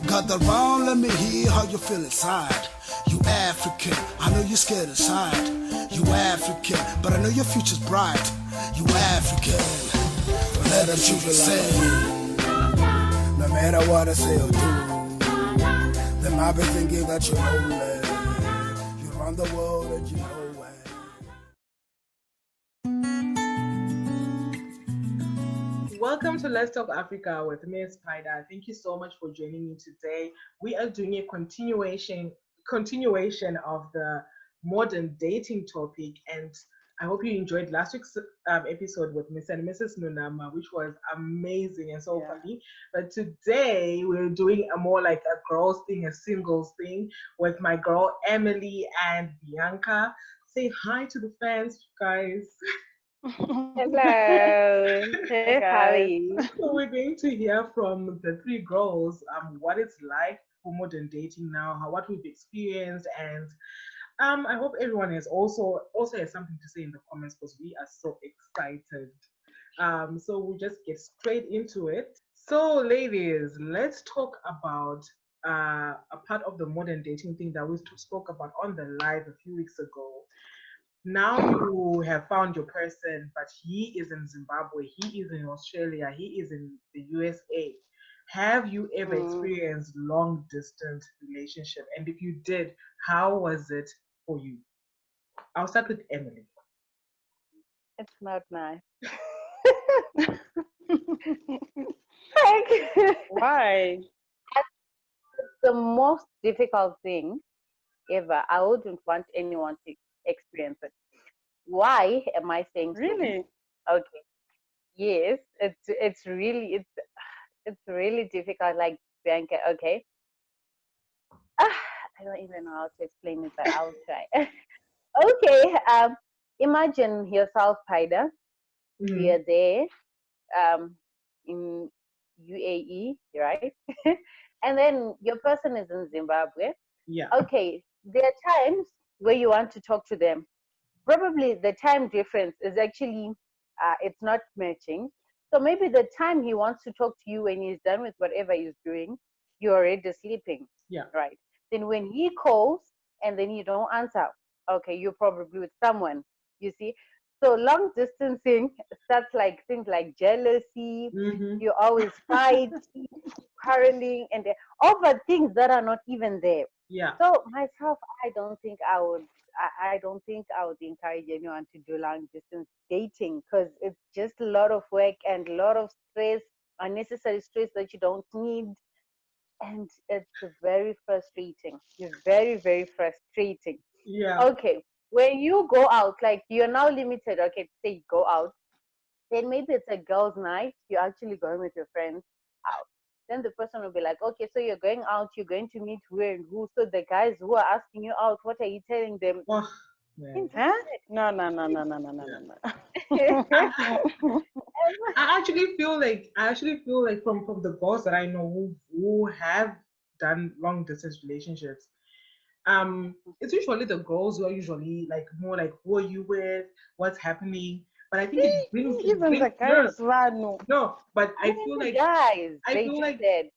Gather round, let me hear how you feel inside. You African, I know you're scared inside. You African, but I know your future's bright. You African, let the children sing. No matter what I say or do, they might be thinking that you're lonely. You run the world and you know it. Welcome to Let's Talk Africa with Miss Spider. Thank you so much for joining me today. We are doing a continuation of the modern dating topic, and I hope you enjoyed last week's episode with Miss and Mrs. Nunama, which was amazing and so funny. But today we're doing a more like a girls thing, a singles thing with my girl Emily and Bianca. Say hi to the fans, guys. Hello. Hey, how are you? So we're going to hear from the three girls what it's like for modern dating now, what we've experienced, and I hope everyone has also has something to say in the comments because we are so excited. So we'll just get straight into it. So, ladies, let's talk about a part of the modern dating thing that we spoke about on the live a few weeks ago. Now you have found your person, but he is in Zimbabwe, he is in Australia, he is in the USA. Have you ever experienced long distance relationship? And if you did, how was it for you? I'll start with Emily. It's not nice. Why? The most difficult thing ever. I wouldn't want anyone to experience it. Why am I saying so? Really? Okay. Yes, it's really difficult. Like Bianca. Okay. I don't even know how to explain it, but I'll try. Okay. Imagine yourself, Paida. You're there, in UAE, right? And then your person is in Zimbabwe. Yeah. Okay, there are times where you want to talk to them. Probably the time difference is actually it's not matching. So maybe the time he wants to talk to you when he's done with whatever he's doing, you're already sleeping. Yeah. Right. Then when he calls and then you don't answer, okay, you're probably with someone. You see. So long distancing starts like things like jealousy. You always fight, quarreling, and over things that are not even there. Yeah. So myself, I don't think I would. I don't think I would encourage anyone to do long distance dating because it's just a lot of work and a lot of stress, unnecessary stress that you don't need, and it's very frustrating. It's very, very frustrating. Yeah. Okay, when you go out, like you're now limited. Okay, say you go out, then maybe it's a girls' night. You're actually going with your friends out. Then the person will be like, okay, so you're going out, you're going to meet who and who. So the guys who are asking you out, what are you telling them? Oh, man. Huh? No. I actually feel like from the girls that I know who have done long distance relationships, it's usually the girls who are usually like more like who are you with, what's happening. But I think Even the guys, no, but I feel like guys, I they feel do like that.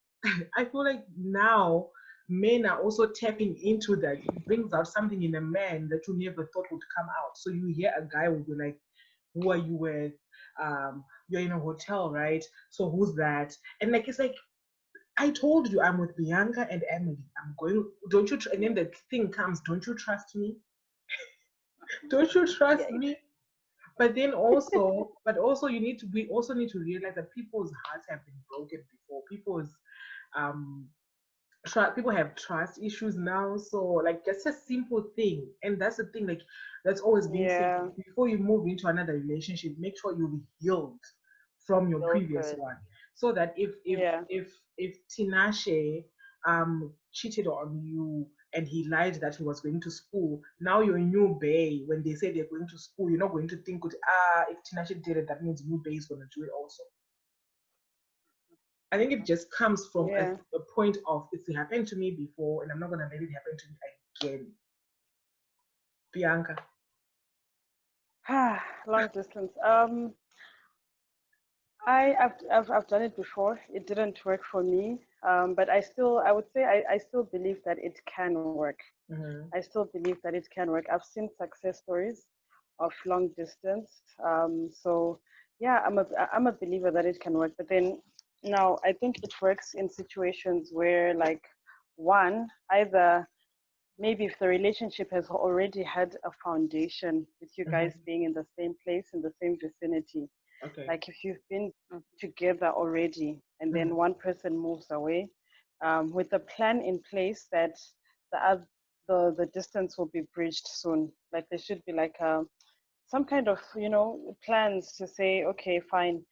I feel like now men are also tapping into that. It brings out something in a man that you never thought would come out. So you hear a guy will be like, who are you with? You're in a hotel, right? So who's that? And like it's like I told you I'm with Bianca and Emily. I'm going. Don't you? And then the thing comes. Don't you trust me? Don't you trust me? But then also, we also need to realize that people's hearts have been broken before. Um, people have trust issues now. So like, just a simple thing, and that's the thing. Like, that's always being said before you move into another relationship. Make sure you've healed from your previous one, so that if Tinashe cheated on you and he lied that he was going to school, now your new bay, when they say they're going to school, you're not going to think, if Tinashe did it, that means new bay is going to do it also. I think it just comes from a point of it's happened to me before and I'm not going to let it happen to me again. Bianca. Long distance. I've done it before. It didn't work for me, but I would say I still believe that it can work. Mm-hmm. I still believe that it can work. I've seen success stories of long distance. So yeah, I'm a believer that it can work. But then now I think it works in situations where like one, either maybe if the relationship has already had a foundation with you guys Mm-hmm. being in the same place, in the same vicinity, Okay. like if you've been together already and Mm-hmm. then one person moves away, with a plan in place that the the distance will be bridged soon. Like there should be like some kind of plans to say, okay, fine,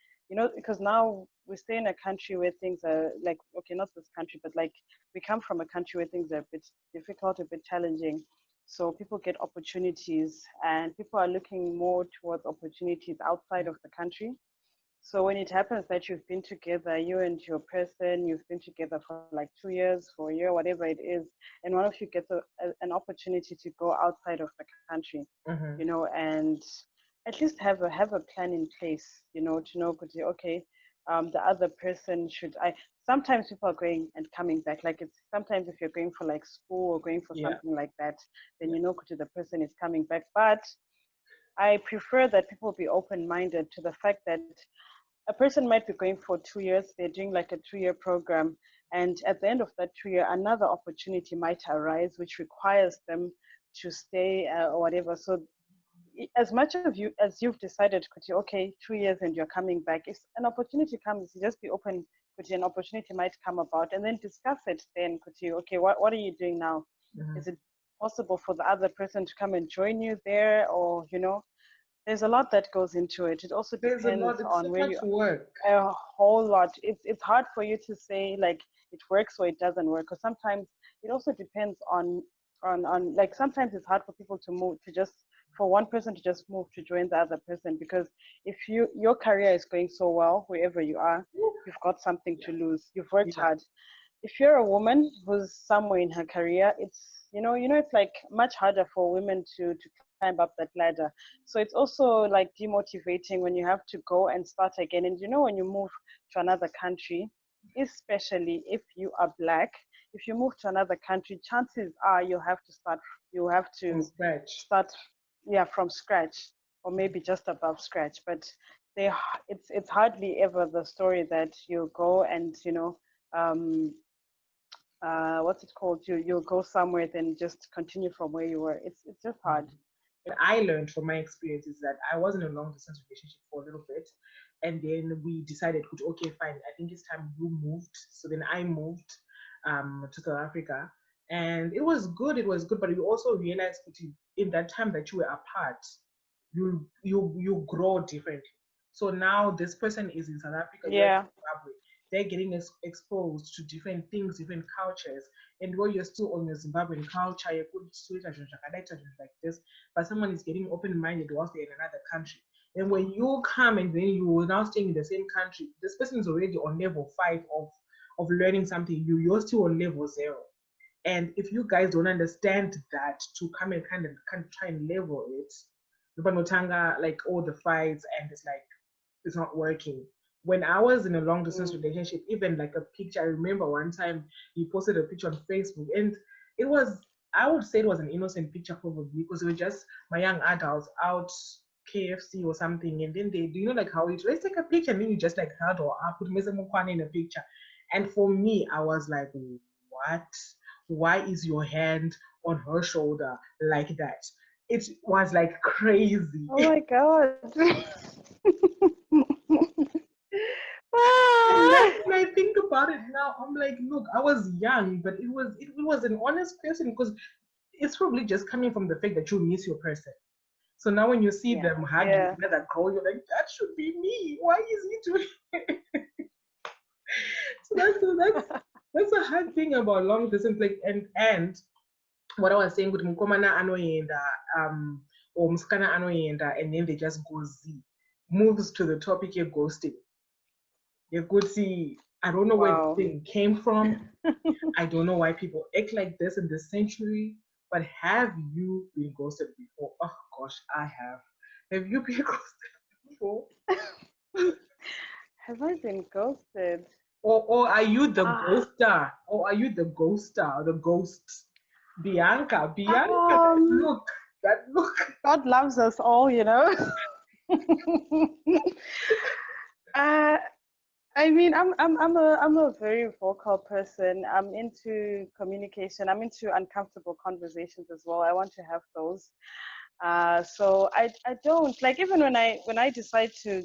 because now we stay in a country where things are like, okay, not this country, but like we come from a country where things are a bit difficult, a bit challenging. So people get opportunities and people are looking more towards opportunities outside of the country. So when it happens that you've been together, you and your person, you've been together for like 2 years, for a year, whatever it is, and one of you gets an opportunity to go outside of the country, Mm-hmm. and at least have a plan in place, to know, okay, the other person should. I Sometimes people are going and coming back. Like it's sometimes if you're going for like school or going for Yeah. something like that, then Yeah. the person is coming back. But I prefer that people be open-minded to the fact that a person might be going for 2 years, they're doing like a 2-year program, and at the end of that 2 year, another opportunity might arise which requires them to stay or whatever. So as much as you've decided, okay, 2 years and you're coming back, if an opportunity comes, you just be open. An opportunity might come about, and then discuss it. Then, okay, what are you doing now? Mm-hmm. Is it possible for the other person to come and join you there, or there's a lot that goes into it. It also There's a depends lot. It's on so where much you work. a whole lot. It's hard for you to say like it works or it doesn't work, because sometimes it also depends on like sometimes it's hard for people to move to just for one person to just move to join the other person, because if your career is going so well wherever you are, you've got something to lose. You've worked Yeah. hard. If you're a woman who's somewhere in her career, it's it's like much harder for women to climb up that ladder. So it's also like demotivating when you have to go and start again. And when you move to another country, especially if you are black, if you move to another country, chances are you have From to scratch. start, yeah, from scratch, or maybe just above scratch. But they it's hardly ever the story that you go and um, what's it called? You'll go somewhere then just continue from where you were. It's just hard. What I learned from my experience is that I was in a long distance relationship for a little bit, and then we decided, okay, fine, I think it's time you moved. So then I moved to South Africa, and it was good. It was good, but we also realized that in that time that you were apart, you grow differently. So now this person is in South Africa, you're in Yeah, Zimbabwe. They're getting exposed to different things, different cultures, and while you're still on your Zimbabwean culture, you could switch like this, but someone is getting open-minded whilst they're in another country. And when you come and then you are now staying in the same country, this person is already on level 5 of learning something. You're still on level 0. And if you guys don't understand that, to come and kind of try and level it, like all the fights, and it's like it's not working. When I was in a long distance mm, relationship, even like a picture, I remember one time he posted a picture on Facebook, and it was, I would say it was an innocent picture probably, because it was just my young adults out KFC or something, and then they do, like how it, let's take a picture, and then you just like huddle up, put Mr. Mukwane in a picture. And for me, I was like, what? Why is your hand on her shoulder like that? It was like crazy. oh my god. And Ah, now when I think about it now, I'm like, look, I was young, but it was an honest person, because it's probably just coming from the fact that you miss your person. So now when you see Yeah. them hugging yeah. another girl, you're like, that should be me. Why is he doing? So that's a hard thing about long distance. Like, and what I was saying with Mukomana Anoyenda, or Muskana Anoyenda, and then they just go Z. Moves to the topic of ghosting. You could see, I don't know where the Wow. thing came from. I don't know why people act like this in this century, but have you been ghosted before? Oh gosh, I have. Have you been ghosted before? Have I been ghosted? Or are you the Ah, ghoster? Or are you the ghoster or the ghost? Bianca, um, that look. God loves us all, you know. uh, I mean, I'm a very vocal person. I'm into communication. I'm into uncomfortable conversations as well. I want to have those. So I don't like, even when I decide to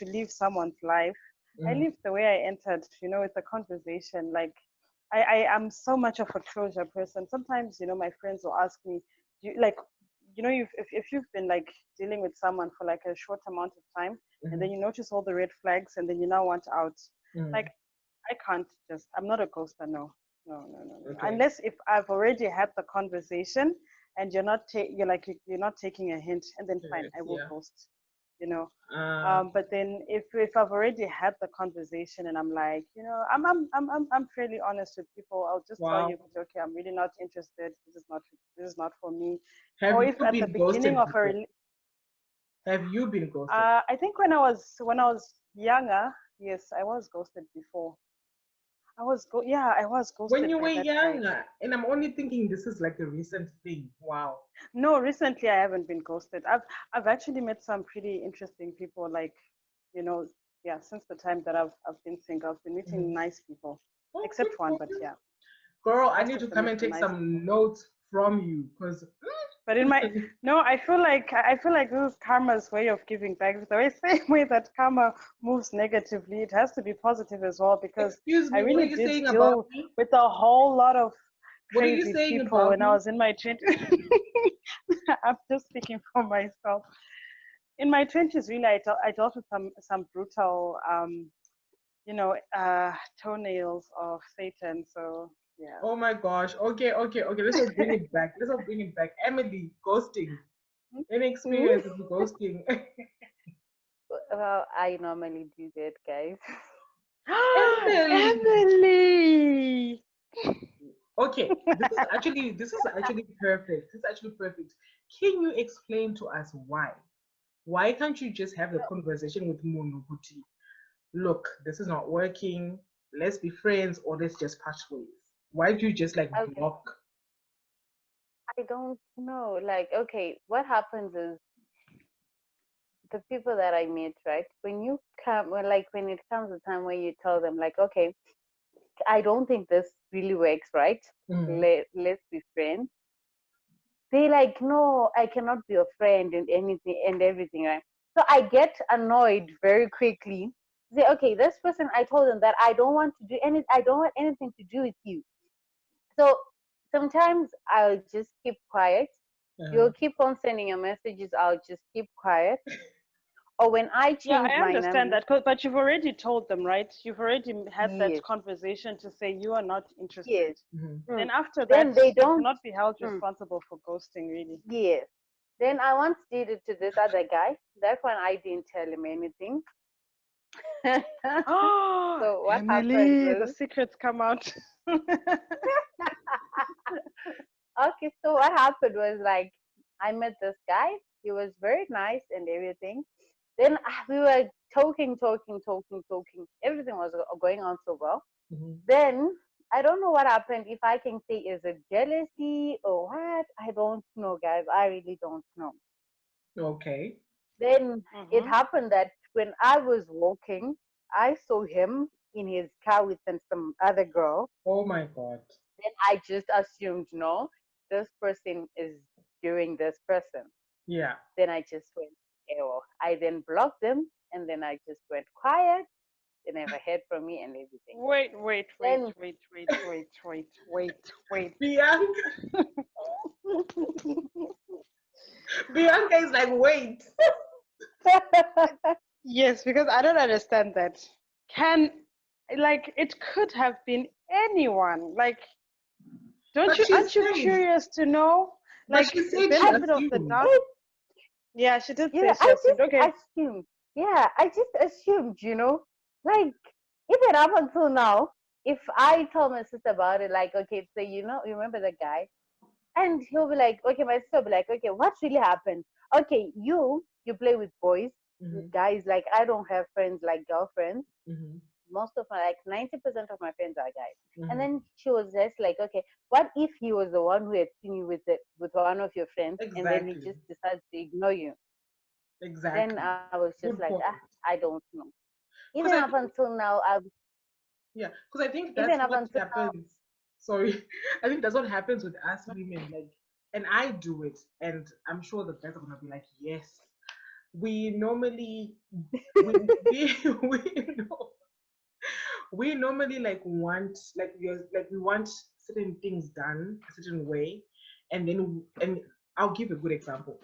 leave someone's life, I Mm, leave the way I entered, with the conversation. Like I am so much of a closure person. Sometimes, my friends will ask me, like, if you've been like dealing with someone for like a short amount of time, and then mhm, you notice all the red flags, and then you now want out. Like, mm. I can't just, I'm not a ghoster, no. No, no, no, no. Okay. Unless if I've already had the conversation and you're not taking a hint, and then fine, Serious, I will yeah. ghost, you know. Uh, But then if I've already had the conversation and I'm like, I'm fairly honest with people. I'll just tell wow. you, okay, I'm really not interested. This is not for me. Have Or you if at the been beginning ghosted of before? Have you been ghosted? I think when I was younger, yes, I was ghosted before. Yeah, I was When ghosted you by were that guy. young, and I'm only thinking this is like a recent thing. Wow. No, recently I haven't been ghosted. I've actually met some pretty interesting people, like, you know, yeah, since the time that I've been single, I've been meeting Mhm. nice people. Oh, good Except one, for but you. yeah, Girl, I most need of to them come have and been take nice some people. notes from you because But in my no, I feel like this is karma's way of giving back. The way same way that karma moves negatively, it has to be positive as well, because excuse I me, what are really you did saying about deal me? with a whole lot of What are you crazy saying people about when I me? was in my 20s. I'm just speaking for myself. In my 20s, really, I dealt with some brutal, toenails of Satan. So yeah. Oh my gosh. Okay, okay, okay. Let's just bring it back. Let's just bring it back. Emily, ghosting. Any experience with ghosting? Well, I normally do that, guys. Emily. Emily. Okay, this is actually perfect. This is actually perfect. Can you explain to us why? Why can't you just have the conversation with Munuguti? Look, this is not working. Let's be friends or let's just part ways. Why do you just like Okay, block? I don't know. Like, okay, what happens is the people that I meet, right? When you come, when it comes a time where you tell them, like, okay, I don't think this really works, right? Mhm. Let's be friends. They like, no, I cannot be a friend and anything and everything, right? So I get annoyed very quickly. Say, okay, this person, I told them that I don't want anything to do with you. So sometimes I'll just keep quiet. Uh-huh. You'll keep on sending your messages, I'll just keep quiet. Or when I Yeah, change I my understand number, that, but you've already told them, right? You've already had that yes, conversation to say you are not yes. interested. Mhm. Mm. Then after Then that, they you don't, cannot be held mm, responsible for ghosting, really. yes. Then I once did it to this other guy. That one I didn't tell him anything. Oh, So what happened Emily, the was, secrets come out. okay, so what happened was like I met this guy. He was very nice and everything. Then we were talking. Everything was going on so well. Mhm. Then I don't know what happened. If I can say, is it jealousy or what? I don't know, guys. I really don't know. Okay. Then it Mm-hmm. happened that when I was walking, I saw him in his car with some other girl. Oh my God. Then I just assumed, no, this person is doing this person. Yeah. Then I just went, oh. I then blocked them and then I just went quiet. They never heard from me and everything. Wait, wait, wait, Then wait, wait, wait, wait, wait, wait. Bianca, Bianca is like, wait. Yes, because I don't understand that. Can, like, it could have been anyone. Like, But she aren't you said, curious to know? but Like, she said she I, benefit of the assumed. doubt. I, Yeah, she did say yeah, she I assumed. Okay. just assumed. Yeah, I just assumed, like even up until now, if I tell my sister about it, like, okay, so you remember the guy, and he'll be like, okay, my sister will be like, okay, what really happened? Okay, you play with boys, with Mhm. guys. Like I don't have friends like girlfriends. Mm-hmm. Most of my, like 90% of my friends are guys. And Mm-hmm. then she was just like, okay, what if he was the one who had seen you with one of your friends, and then he Exactly. just decides to ignore you? Then Exactly. I was just like, Good point. I don't know. Even Because up I until now, Yeah, because I think even that's up what until now, happens. Sorry, I think that's what happens with us women. Like, and I do it, and I'm sure the guys are gonna be like, yes. We normally, we we know we normally like want like we want certain things done a certain way, and I'll give a good example.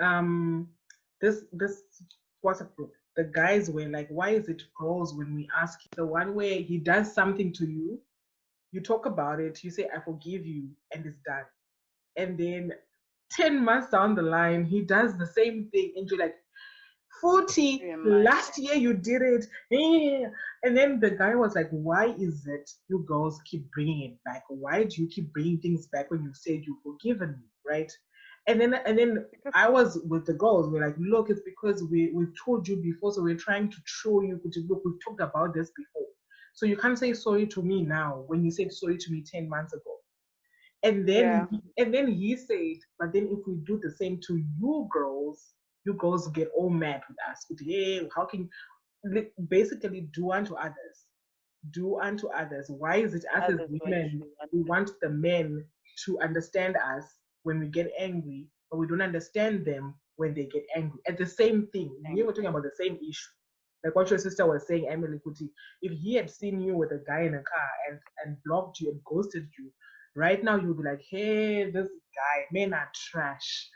Um, this WhatsApp group, the guys were like, why is it girls when we ask the one where he does something to you, you talk about it, you say I forgive you, and it's done. And then 10 months down the line, he does the same thing, and you're like, 40 remind last year you did it. Yeah. And then the guy was like, why is it you girls keep bringing it back? Why do you keep bringing things back when you said you've forgiven me, right? And then Because I was with the girls, we're like, look, it's because we've told you before, so we're trying to show you, look, we've talked about this before, so you can't say sorry to me now when you said sorry to me 10 months ago. And then yeah, he said, but then if we do the same to you girls get all mad with us. Hey, how can basically do unto others? Do unto others. Why is it us as others what women, you want we to want the men to understand us when we get angry, but we don't understand them when they get angry? At the same thing, we were talking about the same issue. Like what your sister was saying, Emily Kuti, if he had seen you with a guy in a car and blocked you and ghosted you, right now you'll be like, hey, this guy, men are trash.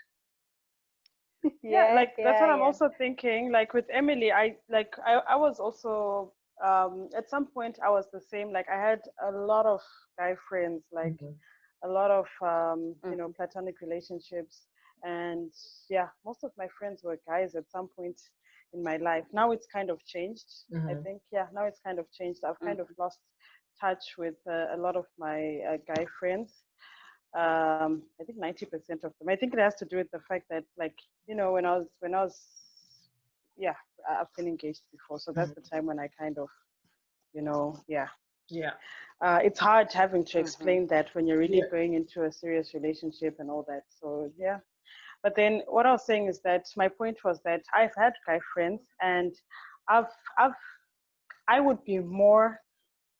yeah, yeah, like that's yeah, what I'm yeah. also thinking. Like with Emily, I was also at some point I was the same. Like I had a lot of guy friends, like Mhm. a lot of Mm-hmm. platonic relationships, and yeah, most of my friends were guys at some point in my life. Now it's kind of changed. I Mhm. think, yeah, now it's kind of changed. I've kind of lost touch with a lot of my guy friends. I think 90% of them. I think it has to do with the fact that, like, when I was, yeah, I've been engaged before, so that's Mhm. the time when I kind of, yeah. Yeah. It's hard having to Mm-hmm. explain that when you're really Yeah. going into a serious relationship and all that. So yeah. But then what I was saying is that my point was that I've had guy friends, and I've I've I would be more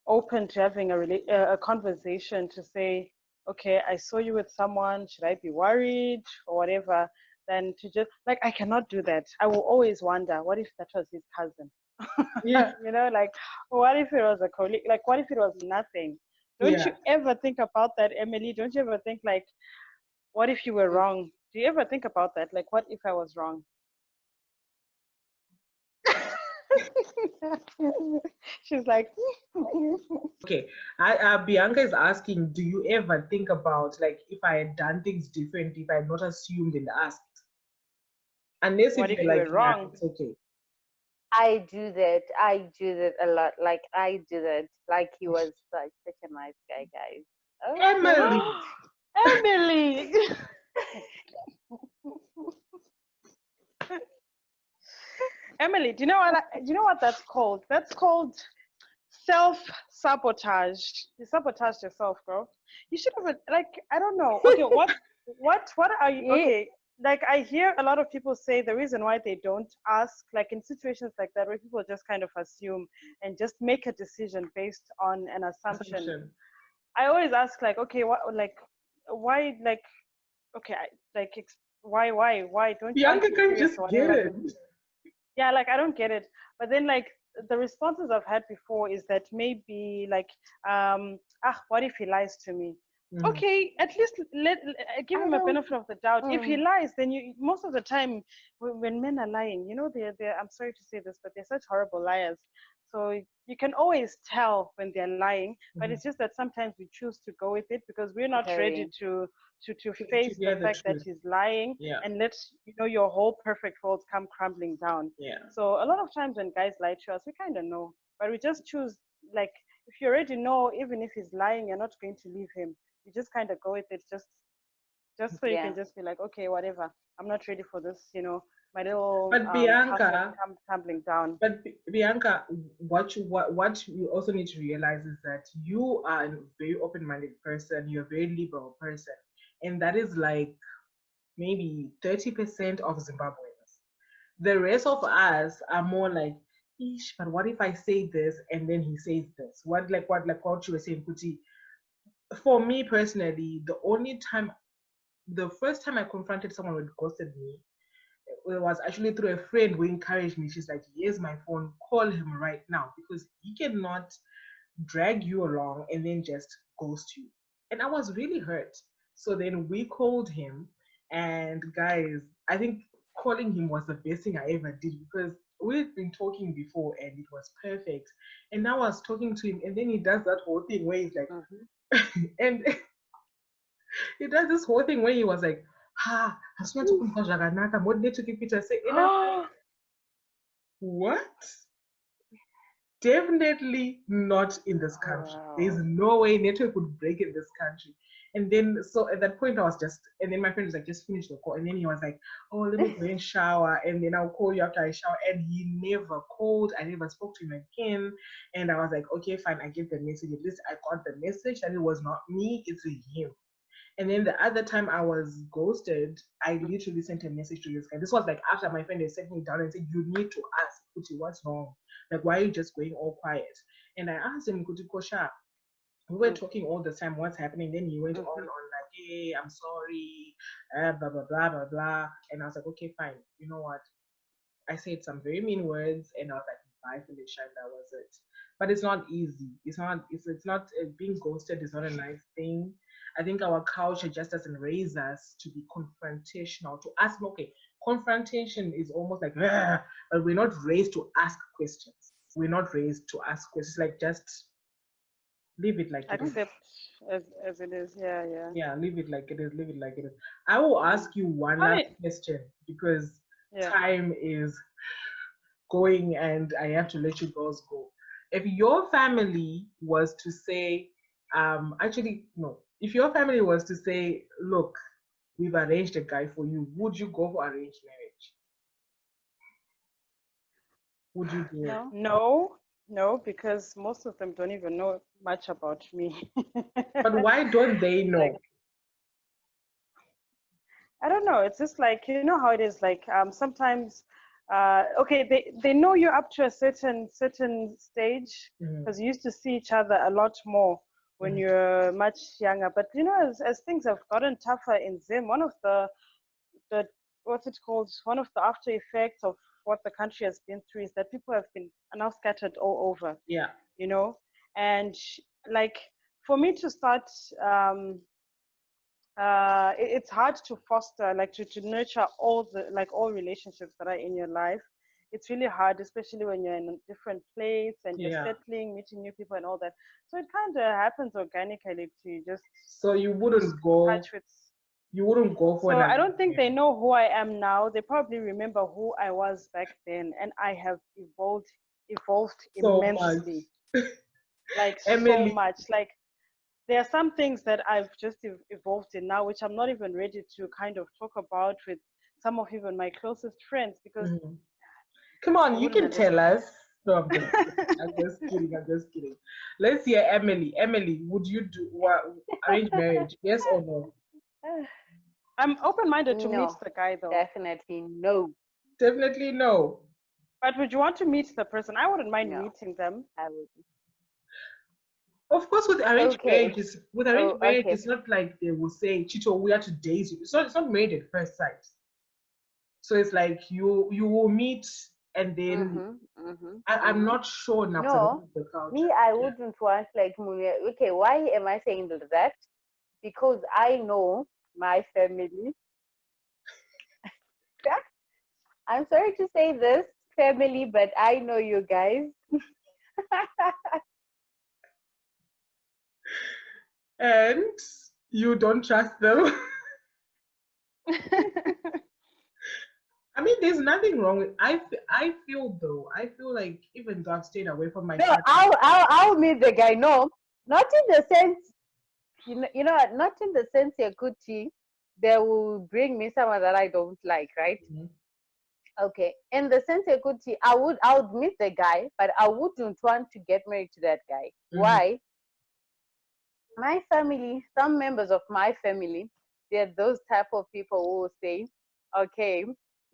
open to having a conversation to say, okay, I saw you with someone, should I be worried or whatever, than to just, like, I cannot do that. I will always wonder, what if that was his cousin? Yeah. Like, what if it was a colleague? Like, what if it was nothing? Don't you Yeah. ever think about that, Emily? Don't you ever think, like, what if you were wrong? Do you ever think about that? Like, what if I was wrong? She's like, Okay. Bianca is asking, do you ever think about like if I had done things differently, if I had not assumed and asked? Unless if what you're if you like, were yeah, wrong? it's okay. I do that. I do that a lot. Like I do that. Like he was like such a nice guy, guys. Okay. Emily. Emily. Emily, do you know what that's called? That's called self sabotage. You sabotage yourself, girl. You should have, like, I don't know. Okay, what are you? Yeah. Okay, like I hear a lot of people say the reason why they don't ask, like in situations like that where people just kind of assume and just make a decision based on an assumption. Assumption. I always ask, like, okay, what, like, why, like, okay, like, why don't, aren't Bianca you can curious just or get whatever? it. Yeah, like I don't get it. But then, like, the responses I've had before is that maybe, like, what if he lies to me? Mhm. Okay, at least give I him a don't. benefit of the doubt. If he Mm, lies, then you, most of the time when men are lying, they're, I'm sorry to say this, but they're such horrible liars. So you can always tell when they're lying, but Mhm. it's just that sometimes we choose to go with it because we're not ready very. to To face the hear the fact that truth. he's lying Yeah. and let your whole perfect world come crumbling down. Yeah. So a lot of times when guys lie to us, we kind of know, but we just choose, like, if you already know, even if he's lying, you're not going to leave him. You just kind of go with it, just so you can Yeah. just be like, okay, whatever. I'm not ready for this, my little But house was Bianca, tumbling down. but Bianca, what you also need to realize is that you are a very open-minded person. You're a very liberal person, and that is like maybe 30% of Zimbabweans. The rest of us are more like, Ish, but what if I say this and then he says this? What you were saying, Kuti? For me personally, the first time I confronted someone who had ghosted me, it was actually through a friend who encouraged me. She's like, here's my phone, call him right now because he cannot drag you along and then just ghost you. And I was really hurt. So then we called him, and guys, I think calling him was the best thing I ever did because we've been talking before and it was perfect. And now I was talking to him, and then he does that whole thing where he's like, and he does this whole thing where he was like, ha, hasina tokumva zvakanaka, modine tukipita sei. And I'm like, what? Definitely not in this country. Wow. There's no way network would break in this country. And then, so at that point, I was just, and then my friend was like, just finish the call. And then he was like, oh, let me go and shower. And then I'll call you after I shower. And he never called. I never spoke to him again. And I was like, okay, fine. I get the message. At least I got the message that it was not me, it's him. And then the other time I was ghosted, I literally sent a message to this guy. This was like after my friend had sent me down and said, you need to ask Kuti, what's wrong? Like, why are you just going all quiet? And I asked him, Kuti Kosha, we were talking all the time, what's happening? Then he went on like, hey, I'm sorry, blah, blah, blah, blah, blah. And I was like, okay, fine. You know what? I said some very mean words and I was like, bye, Felicia, and that was it. But it's not easy. It's not, being ghosted is not a nice thing. I think our culture just doesn't raise us to be confrontational, to ask, okay, confrontation is almost like, "Ugh," but we're not raised to ask questions. We're not raised to ask questions, like just leave it like it is. Accept as it is. Yeah, yeah. Yeah, leave it like it is, leave it like it is. I will ask you one last Funny. question because Yeah. time is going and I have to let you girls go. If your family was to say, actually, no, if your family was to say, look, we've arranged a guy for you, would you go for arranged marriage? Would you do it? No. No, because most of them don't even know much about me. But why don't they know? Like, I don't know. It's just like, you know how it is. Like sometimes, okay, they know you up to a certain stage because you used to see each other a lot more when you're much younger. But you know, as things have gotten tougher in Zim, one of the what's it called? One of the after effects of what the country has been through is that people have been now scattered all over. Yeah. You know, and like for me to start. It's hard to foster, like to nurture all relationships that are in your life. It's really hard, especially when you're in a different place and you're settling, meeting new people and all that. So it kind of happens organically to just. So you wouldn't go. Touch with. You wouldn't go for. So I don't think they know who I am now. They probably remember who I was back then, and I have evolved so immensely. Like Emily. so much, like. There are some things that I've just evolved in now, which I'm not even ready to kind of talk about with some of even my closest friends because. Come on, you can tell us. No, I'm just kidding. I'm just kidding. Let's hear Emily. Emily, would you do arranged marriage? Yes or no? I'm open-minded to meet the guy, though. Definitely no. Definitely no. But would you want to meet the person? I wouldn't mind meeting them. I wouldn't. Of course, with arranged marriage, it's not like they will say, Chito, we are to date you. It's not married at first sight. So it's like you will meet and then I'm not sure now. No, me, I wouldn't want like okay, why am I saying that? Because I know my family. I'm sorry to say this, family, but I know you guys. And you don't trust them. I mean, there's nothing wrong with. I feel like even though I've stayed away from my. No, I'll meet the guy. No, not in the sense. You know, not in the sense Yakuti, they will bring me someone that I don't like, right? Okay, in the sense equity, I would meet the guy, but I wouldn't want to get married to that guy. Why? My family, some members of my family, they're those type of people who will say, okay,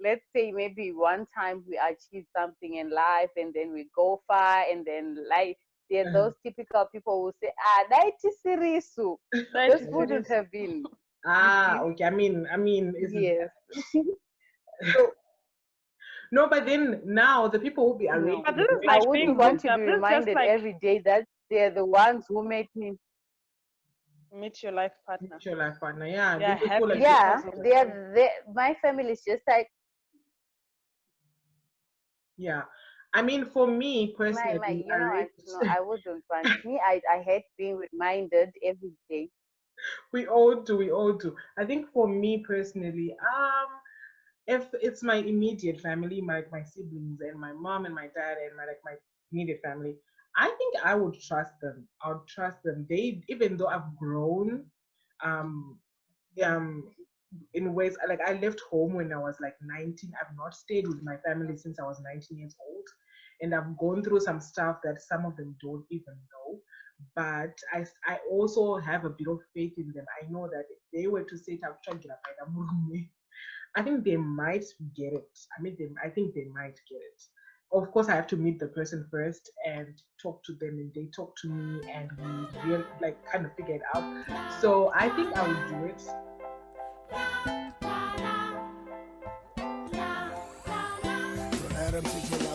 let's say maybe one time we achieve something in life and then we go far and then like they're those typical people who say, ah, that is serious. That This is wouldn't serious. have been. Okay. I mean, Yes. So no, but then now the people will be no, But arranging this is I like wouldn't being want hooked to up. be This is just reminded like every day that they're the ones who made me. meet your life partner. your life partner. Yeah, Yeah, they just feel happy like Yeah, because of the thing. they my family is just like yeah. I mean, for me my personally, you know what? No, I wouldn't want me. I hate being reminded every day. we all do. I think for me personally, if it's my immediate family, my siblings and my mom and my dad and my immediate family, I think I would trust them. I would trust them. They, even though I've grown, um, um, in ways like I left home when I was like 19. I've not stayed with my family since I was 19 years old, and I've gone through some stuff that some of them don't even know. But I also have a bit of faith in them. I know that if they were to say, I think they might get it. I think they might get it. Of course, I have to meet the person first and talk to them, and they talk to me, and we really like kind of figure it out. So I think I would do it. Adam, take your